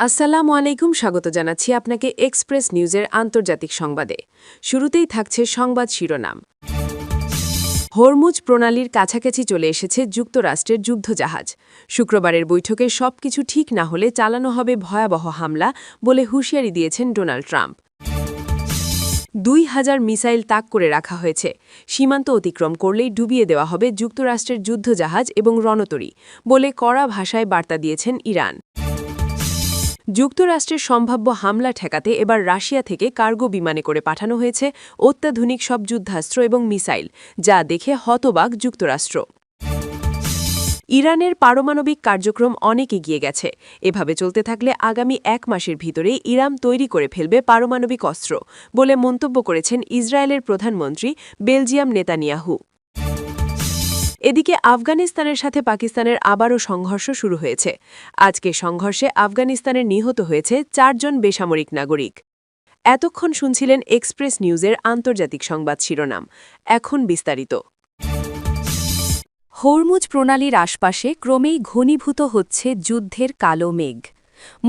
আসসালামু আলাইকুম, স্বাগত জানাচ্ছি আপনাকে এক্সপ্রেস নিউজের আন্তর্জাতিক সংবাদে। শুরুতেই থাকছে সংবাদ শিরোনাম। হরমুজ প্রণালীর কাছাকাছি চলে এসেছে যুক্তরাষ্ট্রের যুদ্ধজাহাজ। শুক্রবারের বৈঠকে সবকিছু ঠিক না হলে চালানো হবে ভয়াবহ হামলা বলে হুঁশিয়ারি দিয়েছেন ডোনাল্ড ট্রাম্প। ২,০০০ মিসাইল তাক করে রাখা হয়েছে। সীমান্ত অতিক্রম করলেই ডুবিয়ে দেওয়া হবে যুক্তরাষ্ট্রের যুদ্ধজাহাজ এবং রণতরী বলে কড়া ভাষায় বার্তা দিয়েছেন ইরান। যুক্তরাষ্ট্রের সম্ভাব্য হামলা ঠেকাতে এবার রাশিয়া থেকে কার্গো বিমানে করে পাঠানো হয়েছে অত্যাধুনিক সব যুদ্ধাস্ত্র এবং মিসাইল, যা দেখে হতবাক যুক্তরাষ্ট্র। ইরানের পারমাণবিক কার্যক্রম অনেক এগিয়ে গেছে। এভাবে চলতে থাকলে আগামী ১ মাসের ভিতরেই ইরান তৈরি করে ফেলবে পারমাণবিক অস্ত্র বলে মন্তব্য করেছেন ইসরায়েলের প্রধানমন্ত্রী বেলজিয়াম নেতানিয়াহু। এদিকে আফগানিস্তানের সাথে পাকিস্তানের আবারও সংঘর্ষ শুরু হয়েছে। আজকে সংঘর্ষে আফগানিস্তানের নিহত হয়েছে ৪ জন বেসামরিক নাগরিক। এতক্ষণ শুনছিলেন এক্সপ্রেস নিউজের আন্তর্জাতিক সংবাদ শিরোনাম। এখন বিস্তারিত। হরমুজ প্রণালীর আশপাশে ক্রমেই ঘনীভূত হচ্ছে যুদ্ধের কালো মেঘ।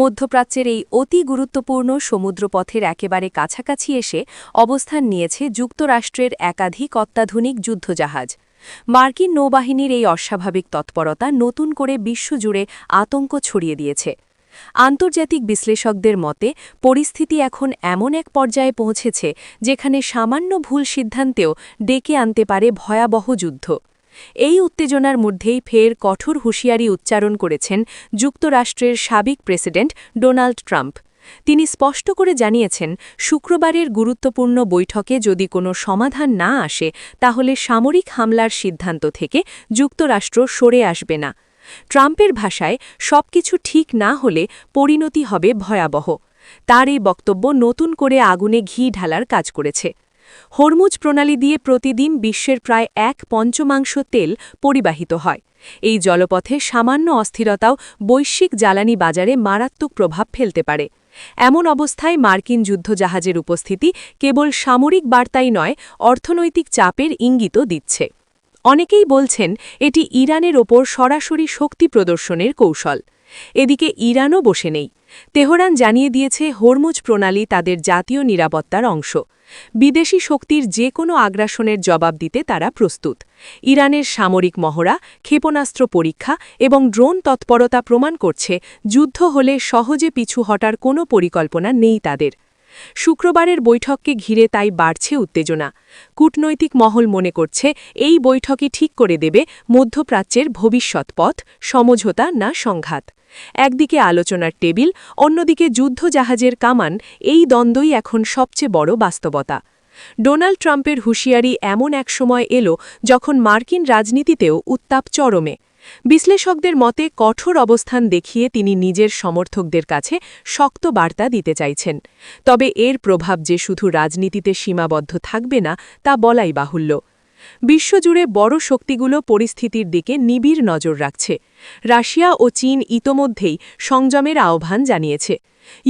মধ্যপ্রাচ্যের এই অতি গুরুত্বপূর্ণ সমুদ্রপথের একেবারে কাছাকাছি এসে অবস্থান নিয়েছে যুক্তরাষ্ট্রের একাধিক অত্যাধুনিক যুদ্ধজাহাজ। মার্কিন নৌবাহিনীর এই অস্বাভাবিক তৎপরতা নতুন করে বিশ্বজুড়ে আতঙ্ক ছড়িয়ে দিয়েছে। আন্তর্জাতিক বিশ্লেষকদের মতে পরিস্থিতি এখন এমন এক পর্যায়ে পৌঁছেছে যেখানে সামান্য ভুল সিদ্ধান্তেও ডেকে আনতে পারে ভয়াবহ যুদ্ধ। এই উত্তেজনার মধ্যেই ফের কঠোর হুঁশিয়ারি উচ্চারণ করেছেন যুক্তরাষ্ট্রের সাবেক প্রেসিডেন্ট ডোনাল্ড ট্রাম্প। তিনি স্পষ্ট করে জানিয়েছেন, শুক্রবারের গুরুত্বপূর্ণ বৈঠকে যদি কোনো সমাধান না আসে তাহলে সামরিক হামলার সিদ্ধান্ত থেকে যুক্তরাষ্ট্র সরে আসবে না। ট্রাম্পের ভাষায়, সবকিছু ঠিক না হলে পরিণতি হবে ভয়াবহ। তার এই বক্তব্য নতুন করে আগুনে ঘি ঢালার কাজ করেছে। হরমুজ প্রণালী দিয়ে প্রতিদিন বিশ্বের প্রায় ১/৫ তেল পরিবাহিত হয়। এই জলপথে সামান্য অস্থিরতাও বৈশ্বিক জ্বালানি বাজারে মারাত্মক প্রভাব ফেলতে পারে। এমন অবস্থায় মার্কিন যুদ্ধজাহাজের উপস্থিতি কেবল সামরিক বার্তাই নয়, অর্থনৈতিক চাপের ইঙ্গিতও দিচ্ছে। অনেকেই বলছেন এটি ইরানের ওপর সরাসরি শক্তি প্রদর্শনের কৌশল। এদিকে ইরানও বসে নেই। তেহরান জানিয়ে দিয়েছে হরমুজ প্রণালী তাদের জাতীয় নিরাপত্তার অংশ। বিদেশি শক্তির যে কোনো আগ্রাসনের জবাব দিতে তারা প্রস্তুত। ইরানের সামরিক মহড়া, ক্ষেপণাস্ত্র পরীক্ষা এবং ড্রোন তৎপরতা প্রমাণ করছে যুদ্ধ হলে সহজে পিছু হটার কোনো পরিকল্পনা নেই তাদের। শুক্রবারের বৈঠককে ঘিরে তাই বাড়ছে উত্তেজনা। কূটনৈতিক মহল মনে করছে এই বৈঠকই ঠিক করে দেবে মধ্যপ্রাচ্যের ভবিষ্যৎ পথ, সমঝোতা না সংঘাত। একদিকে আলোচনার টেবিল, অন্যদিকে যুদ্ধজাহাজের কামান, এই দ্বন্দ্বই এখন সবচেয়ে বড় বাস্তবতা। ডোনাল্ড ট্রাম্পের হুঁশিয়ারি এমন এক সময় এলো যখন মার্কিন রাজনীতিতেও উত্তাপ চরমে। বিশ্লেষকদের মতে কঠোর অবস্থান দেখিয়ে তিনি নিজের সমর্থকদের কাছে শক্ত বার্তা দিতে চাইছেন। তবে এর প্রভাব যে শুধু রাজনীতিতে সীমাবদ্ধ থাকবে না তা বলাই বাহুল্য। বিশ্বজুড়ে বড় শক্তিগুলো পরিস্থিতির দিকে নিবিড় নজর রাখছে। রাশিয়া ও চীন ইতোমধ্যেই সংযমের আহ্বান জানিয়েছে।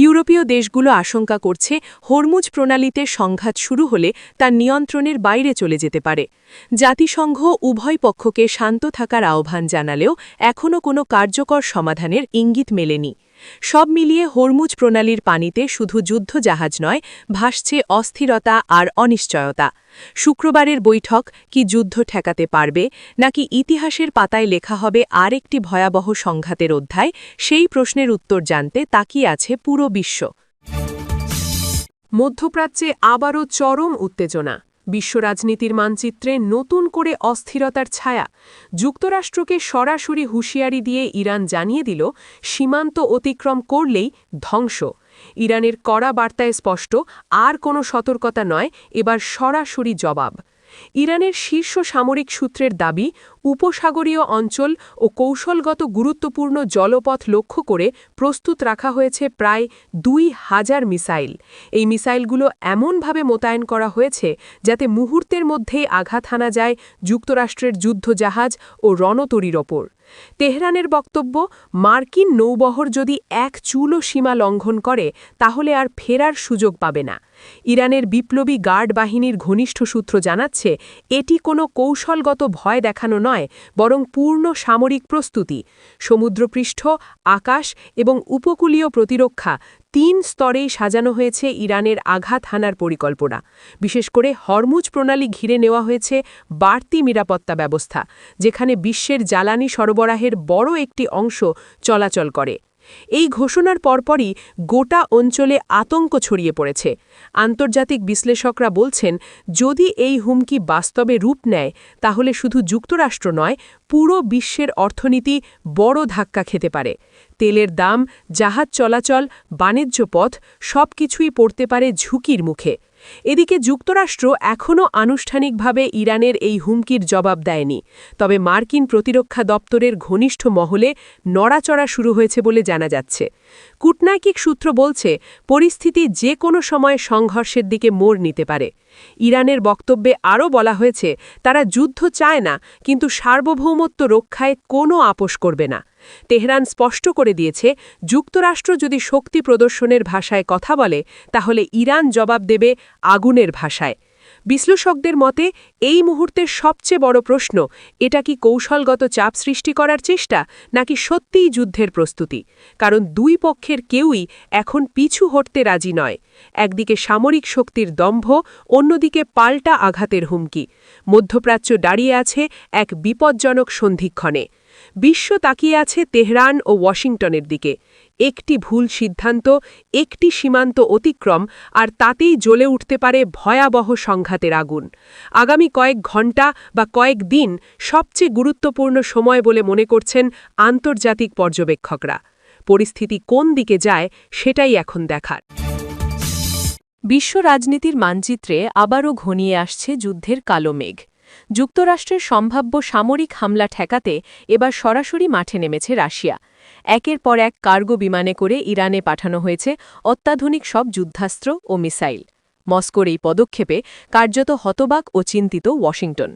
ইউরোপীয় দেশগুলো আশঙ্কা করছে হরমুজ প্রণালীতে সংঘাত শুরু হলে তা নিয়ন্ত্রণের বাইরে চলে যেতে পারে। জাতিসংঘ উভয় পক্ষকে শান্ত থাকার আহ্বান জানালেও এখনও কোনো কার্যকর সমাধানের ইঙ্গিত মেলেনি। সব মিলিয়ে হরমুজ প্রণালীর পানিতে শুধু যুদ্ধজাহাজ নয়, ভাসছে অস্থিরতা আর অনিশ্চয়তা। শুক্রবারের বৈঠক কি যুদ্ধ ঠেকাতে পারবে, নাকি ইতিহাসের পাতায় লেখা হবে আর একটি ভয়াবহ সংঘাতের অধ্যায়, সেই প্রশ্নের উত্তর জানতে তাকিয়ে আছে পুরো বিশ্ব। মধ্যপ্রাচ্যে আবারও চরম উত্তেজনা। বিশ্ব রাজনীতির মানচিত্রে নতুন করে অস্থিরতার ছায়া। যুক্তরাষ্ট্রকে সরাসরি হুঁশিয়ারি দিয়ে ইরান জানিয়ে দিল, সীমান্ত অতিক্রম করলেই ধ্বংস। ইরানের কড়া বার্তায় স্পষ্ট, আর কোনো সতর্কতা নয়, এবার সরাসরি জবাব। ইরানের শীর্ষ সামরিক সূত্রের দাবি, উপসাগরীয় অঞ্চল ও কৌশলগত গুরুত্বপূর্ণ জলপথ লক্ষ্য করে প্রস্তুত রাখা হয়েছে প্রায় ২,০০০ মিসাইল। এই মিসাইলগুলো এমনভাবে মোতায়েন করা হয়েছে যাতে মুহূর্তের মধ্যেই আঘাত হানা যায় যুক্তরাষ্ট্রের যুদ্ধজাহাজ ও রণতরীর ওপর। তেহরানের বক্তব্য, মার্কিন নৌবহর যদি এক চুলও সীমা লঙ্ঘন করে তাহলে আর ফেরার সুযোগ পাবে না। ইরানের বিপ্লবী গার্ড বাহিনীর ঘনিষ্ঠ সূত্র জানাচ্ছে, এটি কোনো কৌশলগত ভয় দেখানো নয়, বরং পূর্ণ সামরিক প্রস্তুতি। সমুদ্রপৃষ্ঠ, আকাশ এবং উপকূলীয় প্রতিরক্ষা ৩ স্তরেই সাজানো হয়েছে ইরানের আঘাত হানার পরিকল্পনা। বিশেষ করে হরমুজ প্রণালী ঘিরে নেওয়া হয়েছে বাড়তি নিরাপত্তা ব্যবস্থা, যেখানে বিশ্বের জ্বালানি সরবরাহের বড় একটি অংশ চলাচল করে। এই ঘোষণার পরপরই গোটা অঞ্চলে আতঙ্ক ছড়িয়ে পড়েছে। আন্তর্জাতিক বিশ্লেষকরা বলছেন, যদি এই হুমকি বাস্তবে রূপ নেয় তাহলে শুধু যুক্তরাষ্ট্র নয়, পুরো বিশ্বের অর্থনীতি বড় ধাক্কা খেতে পারে। তেলের দাম, জাহাজ চলাচল, বাণিজ্য পথ সবকিছুই পড়তে পারে ঝুঁকির মুখে। এদিকে যুক্তরাষ্ট্র এখনও আনুষ্ঠানিকভাবে ইরানের এই হুমকির জবাব দেয়নি, তবে মার্কিন প্রতিরক্ষা দপ্তরের ঘনিষ্ঠ মহলে নড়াচড়া শুরু হয়েছে বলে জানা যাচ্ছে। কূটনৈতিক সূত্র বলছে, পরিস্থিতি যে কোনো সময় সংঘর্ষের দিকে মোড় নিতে পারে। ইরানের বক্তব্যে আরও বলা হয়েছে, তারা যুদ্ধ চায় না, কিন্তু সার্বভৌমত্ব রক্ষায় কোনো আপোস করবে না। তেহরান স্পষ্ট করে দিয়েছে, যুক্তরাষ্ট্র যদি শক্তি প্রদর্শনের ভাষায় কথা বলে তাহলে ইরান জবাব দেবে আগুনের ভাষায়। বিশ্লেষকদের মতে, এই মুহূর্তের সবচেয়ে বড় প্রশ্ন, এটা কি কৌশলগত চাপ সৃষ্টি করার চেষ্টা নাকি সত্যিই যুদ্ধের প্রস্তুতি? কারণ দুই পক্ষের কেউই এখন পিছু হটতে রাজি নয়। একদিকে সামরিক শক্তির দম্ভ, অন্যদিকে পাল্টা আঘাতের হুমকি। মধ্যপ্রাচ্য দাঁড়িয়ে আছে এক বিপজ্জনক সন্ধিক্ষণে। বিশ্ব তাকিয়ে আছে তেহরান ও ওয়াশিংটনের দিকে। একটি ভুল সিদ্ধান্ত, একটি সীমান্ত অতিক্রম, আর তাতেই জ্বলে উঠতে পারে ভয়াবহ সংঘাতের আগুন। আগামী কয়েক ঘণ্টা বা কয়েক দিন সবচেয়ে গুরুত্বপূর্ণ সময় বলে মনে করছেন আন্তর্জাতিক পর্যবেক্ষকরা। পরিস্থিতি কোন দিকে যায় সেটাই এখন দেখার। বিশ্ব রাজনীতির মানচিত্রে আবারও ঘনিয়ে আসছে যুদ্ধের কালো মেঘ। যুক্তরাষ্ট্রের সম্ভাব্য সামরিক হামলা ঠেকাতে এবার সরাসরি মাঠে নেমেছে রাশিয়া। একের পর এক কার্গো বিমানে করে ইরানে পাঠানো হয়েছে অত্যাধুনিক সব যুদ্ধাস্ত্র ও মিসাইল। মস্কোর এই পদক্ষেপে কার্যত হতবাক ও চিন্তিত ওয়াশিংটন।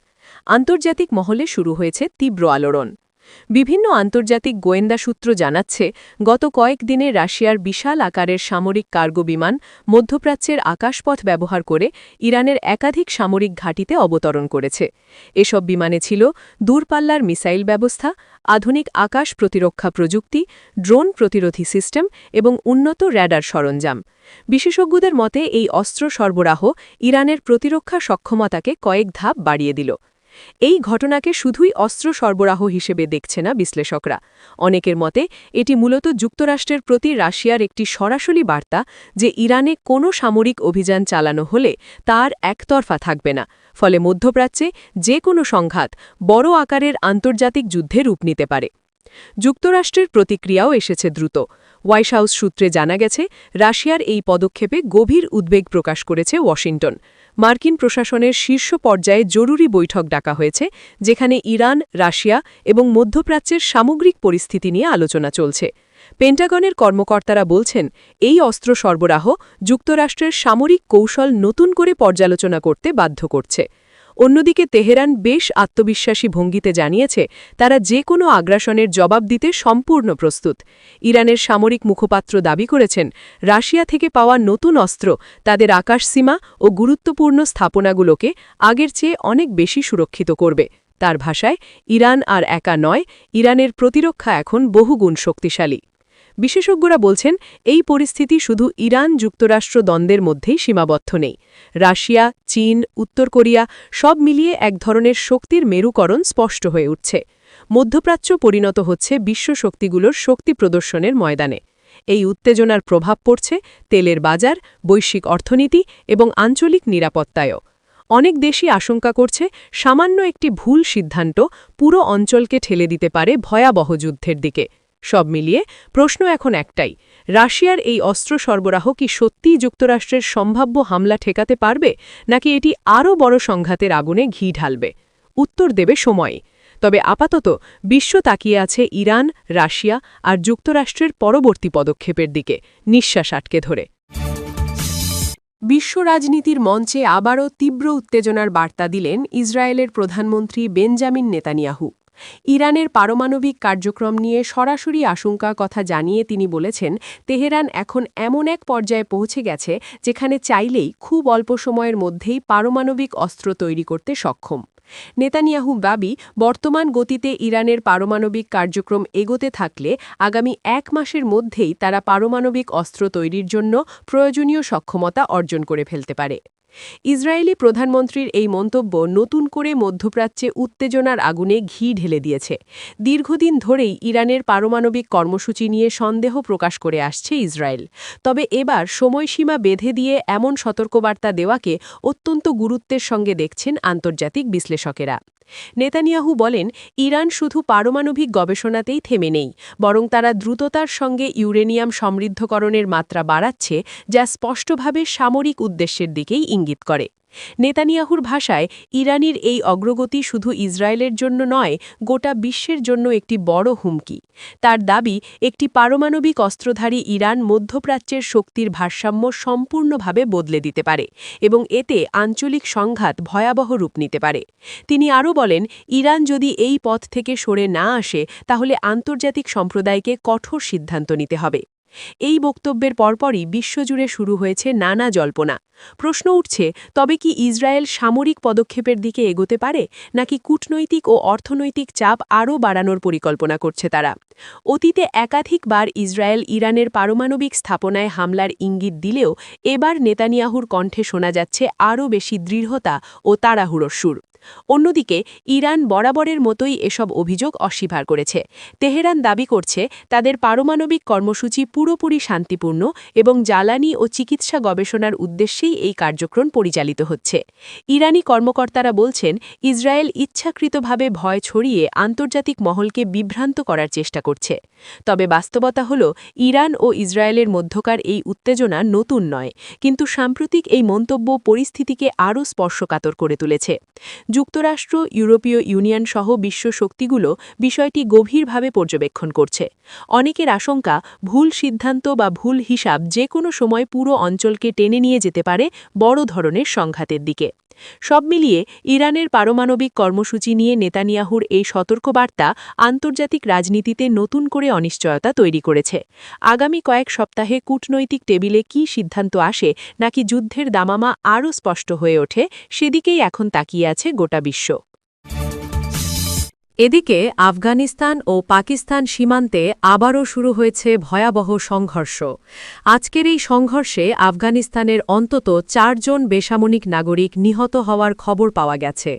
আন্তর্জাতিক মহলে শুরু হয়েছে তীব্র আলোড়ন। বিভিন্ন আন্তর্জাতিক গোয়েন্দা সূত্র জানাচ্ছে, গত কয়েকদিনে রাশিয়ার বিশাল আকারের সামরিক কার্গো বিমান মধ্যপ্রাচ্যের আকাশপথ ব্যবহার করে ইরানের একাধিক সামরিক ঘাঁটিতে অবতরণ করেছে। এসব বিমানে ছিল দূরপাল্লার মিসাইল ব্যবস্থা, আধুনিক আকাশ প্রতিরক্ষা প্রযুক্তি, ড্রোন প্রতিরোধী সিস্টেম এবং উন্নত র্যাডার সরঞ্জাম। বিশেষজ্ঞদের মতে, এই অস্ত্র সরবরাহ ইরানের প্রতিরক্ষা সক্ষমতাকে কয়েক ধাপ বাড়িয়ে দিল। এই ঘটনাকে শুধুই অস্ত্র সরবরাহ হিসেবে দেখছে না বিশ্লেষকরা। অনেকের মতে, এটি মূলত যুক্তরাষ্ট্রের প্রতি রাশিয়ার একটি সরাসরি বার্তা যে ইরানে কোনো সামরিক অভিযান চালানো হলে তার একতরফা থাকবে না। ফলে মধ্যপ্রাচ্যে যে কোনো সংঘাত বড় আকারের আন্তর্জাতিক যুদ্ধে রূপ নিতে পারে। যুক্তরাষ্ট্রের প্রতিক্রিয়াও এসেছে দ্রুত। হোয়াইট হাউস সূত্রে জানা গেছে, রাশিয়ার এই পদক্ষেপে গভীর উদ্বেগ প্রকাশ করেছে ওয়াশিংটন। মার্কিন প্রশাসনের শীর্ষ পর্যায়ে জরুরি বৈঠক ডাকা হয়েছে, যেখানে ইরান, রাশিয়া এবং মধ্যপ্রাচ্যের সামগ্রিক পরিস্থিতি নিয়ে আলোচনা চলছে। পেন্টাগনের কর্মকর্তারা বলছেন, এই অস্ত্র সরবরাহ যুক্তরাষ্ট্রের সামরিক কৌশল নতুন করে পর্যালোচনা করতে বাধ্য করছে। অন্যদিকে তেহরান বেশ আত্মবিশ্বাসী ভঙ্গিতে জানিয়েছে, তারা যে কোনো আগ্রাসনের জবাব দিতে সম্পূর্ণ প্রস্তুত। ইরানের সামরিক মুখপাত্র দাবি করেছেন, রাশিয়া থেকে পাওয়া নতুন অস্ত্র তাদের আকাশসীমা ও গুরুত্বপূর্ণ স্থাপনাগুলোকে আগের চেয়ে অনেক বেশি সুরক্ষিত করবে। তার ভাষায়, ইরান আর একা নয়, ইরানের প্রতিরক্ষা এখন বহুগুণ শক্তিশালী। বিশেষজ্ঞরা বলছেন, এই পরিস্থিতি শুধু ইরান-যুক্তরাষ্ট্র দ্বন্দ্বের মধ্যেই সীমাবদ্ধ নেই। রাশিয়া, চীন, উত্তর কোরিয়া সব মিলিয়ে এক ধরনের শক্তির মেরুকরণ স্পষ্ট হয়ে উঠছে। মধ্যপ্রাচ্য পরিণত হচ্ছে বিশ্ব শক্তিগুলোর শক্তি প্রদর্শনের ময়দানে। এই উত্তেজনার প্রভাব পড়ছে তেলের বাজার, বৈশ্বিক অর্থনীতি এবং আঞ্চলিক নিরাপত্তায়ও। অনেক দেশই আশঙ্কা করছে, সামান্য একটি ভুল সিদ্ধান্ত পুরো অঞ্চলকে ঠেলে দিতে পারে ভয়াবহ যুদ্ধের দিকে। সব মিলিয়ে প্রশ্ন এখন একটাই, রাশিয়ার এই অস্ত্র সরবরাহ কি সত্যিই যুক্তরাষ্ট্রের সম্ভাব্য হামলা ঠেকাতে পারবে, নাকি এটি আরও বড় সংঘাতের আগুনে ঘি ঢালবে? উত্তর দেবে সময়। তবে আপাতত বিশ্ব তাকিয়ে আছে ইরান, রাশিয়া আর যুক্তরাষ্ট্রের পরবর্তী পদক্ষেপের দিকে, নিঃশ্বাস আটকে ধরে। বিশ্ব রাজনীতির মঞ্চে আবারও তীব্র উত্তেজনার বার্তা দিলেন ইসরায়েলের প্রধানমন্ত্রী বেঞ্জামিন নেতানিয়াহু। ইরানের পারমাণবিক কার্যক্রম নিয়ে সরাসরি আশঙ্কা কথা জানিয়ে তিনি বলেছেন, তেহরান এখন এমন এক পর্যায়ে পৌঁছে গেছে যেখানে চাইলেই খুব অল্প সময়ের মধ্যেই পারমাণবিক অস্ত্র তৈরি করতে সক্ষম। নেতানিয়াহু দাবি, বর্তমান গতিতে ইরানের পারমাণবিক কার্যক্রম এগোতে থাকলে আগামী 1 মাসের মধ্যেই তারা পারমাণবিক অস্ত্র তৈরির জন্য প্রয়োজনীয় সক্ষমতা অর্জন করে ফেলতে পারে। ইসরায়েলি প্রধানমন্ত্রীর এই মন্তব্য নতুন করে মধ্যপ্রাচ্যে উত্তেজনার আগুনে ঘি ঢেলে দিয়েছে। দীর্ঘদিন ধরেই ইরানের পারমাণবিক কর্মসূচি নিয়ে সন্দেহ প্রকাশ করে আসছে ইসরায়েল। তবে এবার সময়সীমা বেঁধে দিয়ে এমন সতর্কবার্তা দেওয়াকে অত্যন্ত গুরুত্বের সঙ্গে দেখছেন আন্তর্জাতিক বিশ্লেষকেরা। নেতানিয়াহু বলেন, ইরান শুধু পারমাণবিক গবেষণাতেই থেমে নেই, বরং তারা দ্রুততার সঙ্গে ইউরেনিয়াম সমৃদ্ধকরণের মাত্রা বাড়াচ্ছে, যা স্পষ্টভাবে সামরিক উদ্দেশ্যের দিকেই ইঙ্গিত করে। নেতানিয়াহুর ভাষায়, ইরানের এই অগ্রগতি শুধু ইসরায়েলের জন্য নয়, গোটা বিশ্বের জন্য একটি বড় হুমকি। তার দাবি, একটি পারমাণবিক অস্ত্রধারী ইরান মধ্যপ্রাচ্যের শক্তির ভারসাম্য সম্পূর্ণভাবে বদলে দিতে পারে এবং এতে আঞ্চলিক সংঘাত ভয়াবহ রূপ নিতে পারে। তিনি আরও বলেন, ইরান যদি এই পথ থেকে সরে না আসে তাহলে আন্তর্জাতিক সম্প্রদায়কে কঠোর সিদ্ধান্ত নিতে হবে। এই বক্তব্যের পরপরই বিশ্বজুড়ে শুরু হয়েছে নানা জল্পনা। প্রশ্ন উঠছে, তবে কি ইসরায়েল সামরিক পদক্ষেপের দিকে এগোতে পারে, নাকি কূটনৈতিক ও অর্থনৈতিক চাপ আরও বাড়ানোর পরিকল্পনা করছে তারা? অতীতে একাধিকবার ইসরায়েল ইরানের পারমাণবিক স্থাপনায় হামলার ইঙ্গিত দিলেও এবার নেতানিয়াহুর কণ্ঠে শোনা যাচ্ছে আরও বেশি দৃঢ়তা ও তাড়াহুড়োর সুর। অন্যদিকে ইরান বরাবরের মতোই এসব অভিযোগ অস্বীকার করেছে। তেহরান দাবি করছে, তাদের পারমাণবিক কর্মসূচি পুরোপুরি শান্তিপূর্ণ এবং জ্বালানি ও চিকিৎসা গবেষণার উদ্দেশ্যেই এই কার্যক্রম পরিচালিত হচ্ছে। ইরানি কর্মকর্তারা বলছেন, ইসরায়েল ইচ্ছাকৃতভাবে ভয় ছড়িয়ে আন্তর্জাতিক মহলকে বিভ্রান্ত করার চেষ্টা করছে। তবে বাস্তবতা হল, ইরান ও ইসরায়েলের মধ্যকার এই উত্তেজনা নতুন নয়, কিন্তু সাম্প্রতিক এই মন্তব্য পরিস্থিতিকে আরও স্পর্শকাতর করে তুলেছে। যুক্তরাষ্ট্র, ইউরোপীয় ইউনিয়ন সহ বিশ্ব শক্তিগুলো বিষয়টি গভীরভাবে পর্যবেক্ষণ করছে। অনেকের আশঙ্কা, ভুল সিদ্ধান্ত বা ভুল হিসাব যে কোনো সময় পুরো অঞ্চলকে টেনে নিয়ে যেতে পারে বড় ধরনের সংঘাতের দিকে। সব মিলিয়ে ইরানের পারমাণবিক কর্মসূচি নিয়ে নেতানিয়াহুর এই সতর্কবার্তা আন্তর্জাতিক রাজনীতিতে নতুন করে অনিশ্চয়তা তৈরি করেছে। আগামী কয়েক সপ্তাহে কূটনৈতিক টেবিলে কী সিদ্ধান্ত আসে, নাকি যুদ্ধের দামামা আরও স্পষ্ট হয়ে ওঠে, সেদিকেই এখন তাকিয়ে আছে গোটা বিশ্ব। এদিকে আফগানিস্তান ও পাকিস্তান সীমান্তে আবারও শুরু হয়েছে ভয়াবহ সংঘর্ষ। আজকের এই সংঘর্ষে আফগানিস্তানের অন্তত 4 জন বেসামরিক নাগরিক নিহত হওয়ার খবর পাওয়া গেছে।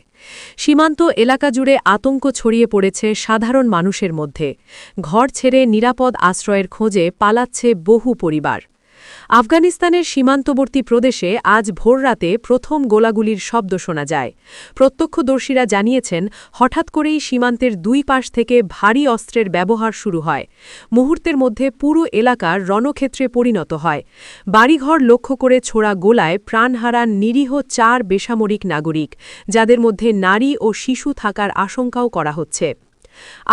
সীমান্ত এলাকা জুড়ে আতঙ্ক ছড়িয়ে পড়েছে সাধারণ মানুষের মধ্যে। ঘর ছেড়ে নিরাপদ আশ্রয়ের খোঁজে পালাচ্ছে বহু পরিবার। আফগানিস্তানের সীমান্তবর্তী প্রদেশে আজ ভোররাতে প্রথম গোলাগুলির শব্দ শোনা যায়। প্রত্যক্ষদর্শীরা জানিয়েছেন, হঠাৎ করেই সীমান্তের 2 পাশ থেকে ভারী অস্ত্রের ব্যবহার শুরু হয়। মুহূর্তের মধ্যে পুরো এলাকার রণক্ষেত্রে পরিণত হয়। বাড়িঘর লক্ষ্য করে ছোড়া গোলায় প্রাণ হারান নিরীহ 4 বেসামরিক নাগরিক, যাদের মধ্যে নারী ও শিশু থাকার আশঙ্কাও করা হচ্ছে।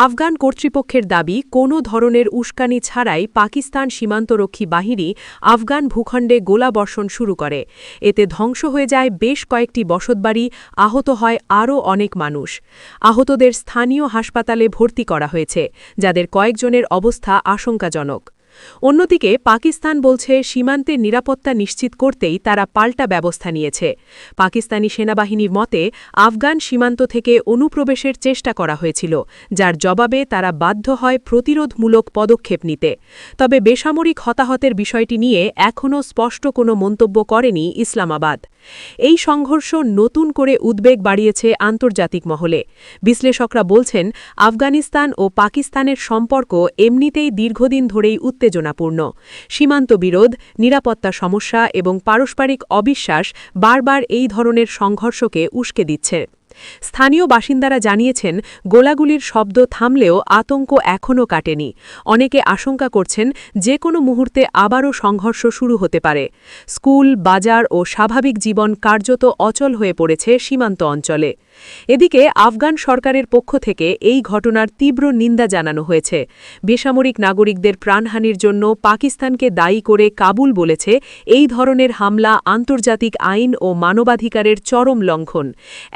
আফগান কর্তৃপক্ষের দাবি, কোনো ধরনের উস্কানি ছাড়াই পাকিস্তান সীমান্তরক্ষী বাহিনী আফগান ভূখণ্ডে গোলাবর্ষণ শুরু করে। এতে ধ্বংস হয়ে যায় বেশ কয়েকটি বসতবাড়ি, আহত হয় আরও অনেক মানুষ। আহতদের স্থানীয় হাসপাতালে ভর্তি করা হয়েছে, যাদের কয়েকজনের অবস্থা আশঙ্কাজনক। অন্যদিকে পাকিস্তান বলছে, সীমান্তের নিরাপত্তা নিশ্চিত করতেই তারা পাল্টা ব্যবস্থা নিয়েছে। পাকিস্তানি সেনাবাহিনীর মতে, আফগান সীমান্ত থেকে অনুপ্রবেশের চেষ্টা করা হয়েছিল, যার জবাবে তারা বাধ্য হয় প্রতিরোধমূলক পদক্ষেপ নিতে। তবে বেসামরিক হতাহতের বিষয়টি নিয়ে এখনও স্পষ্ট কোনো মন্তব্য করেনি ইসলামাবাদ। এই সংঘর্ষ নতুন করে উদ্বেগ বাড়িয়েছে আন্তর্জাতিক মহলে। বিশ্লেষকরা বলছেন, আফগানিস্তান ও পাকিস্তানের সম্পর্ক এমনিতেই দীর্ঘদিন ধরেই উত্তেজনাপূর্ণ। সীমান্ত বিরোধ, নিরাপত্তা সমস্যা এবং পারস্পরিক অবিশ্বাস বারবার এই ধরনের সংঘর্ষকে উস্কে দিচ্ছে। স্থানীয় বাসিন্দারা জানিয়েছেন, গোলাগুলির শব্দ থামলেও আতঙ্ক এখনও কাটেনি। অনেকে আশঙ্কা করছেন, যে কোনো মুহূর্তে আবারও সংঘর্ষ শুরু হতে পারে। স্কুল, বাজার ও স্বাভাবিক জীবন কার্যত অচল হয়ে পড়েছে সীমান্ত অঞ্চলে। এদিকে আফগান সরকারের পক্ষ থেকে এই ঘটনার তীব্র নিন্দা জানানো হয়েছে। বেসামরিক নাগরিকদের প্রাণহানির জন্য পাকিস্তানকে দায়ী করে কাবুল বলেছে, এই ধরনের হামলা আন্তর্জাতিক আইন ও মানবাধিকারের চরম লঙ্ঘন।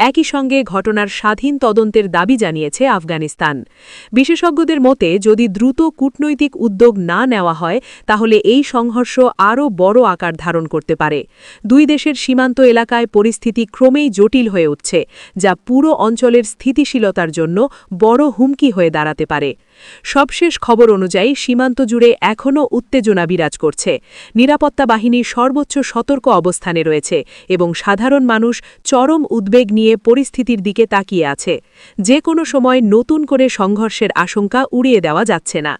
একই সঙ্গে ঘটনার স্বাধীন তদন্তের দাবি জানিয়েছে আফগানিস্তান। বিশেষজ্ঞদের মতে, যদি দ্রুত কূটনৈতিক উদ্যোগ না নেওয়া হয় তাহলে এই সংঘর্ষ আরও বড় আকার ধারণ করতে পারে। দুই দেশের সীমান্ত এলাকায় পরিস্থিতি ক্রমেই জটিল হয়ে উঠছে, যা পুরো অঞ্চলের স্থিতিশীলতার জন্য বড় হুমকি হয়ে দাঁড়াতে পারে। সবশেষ খবর অনুযায়ী সীমান্ত জুড়ে এখনও উত্তেজনা বিরাজ করছে। নিরাপত্তা বাহিনী সর্বোচ্চ সতর্ক অবস্থানে রয়েছে এবং সাধারণ মানুষ চরম উদ্বেগ নিয়ে পরিস্থিতির দিকে তাকিয়ে আছে। যে কোনো সময় নতুন করে সংঘর্ষের আশঙ্কা উড়িয়ে দেওয়া যাচ্ছে না।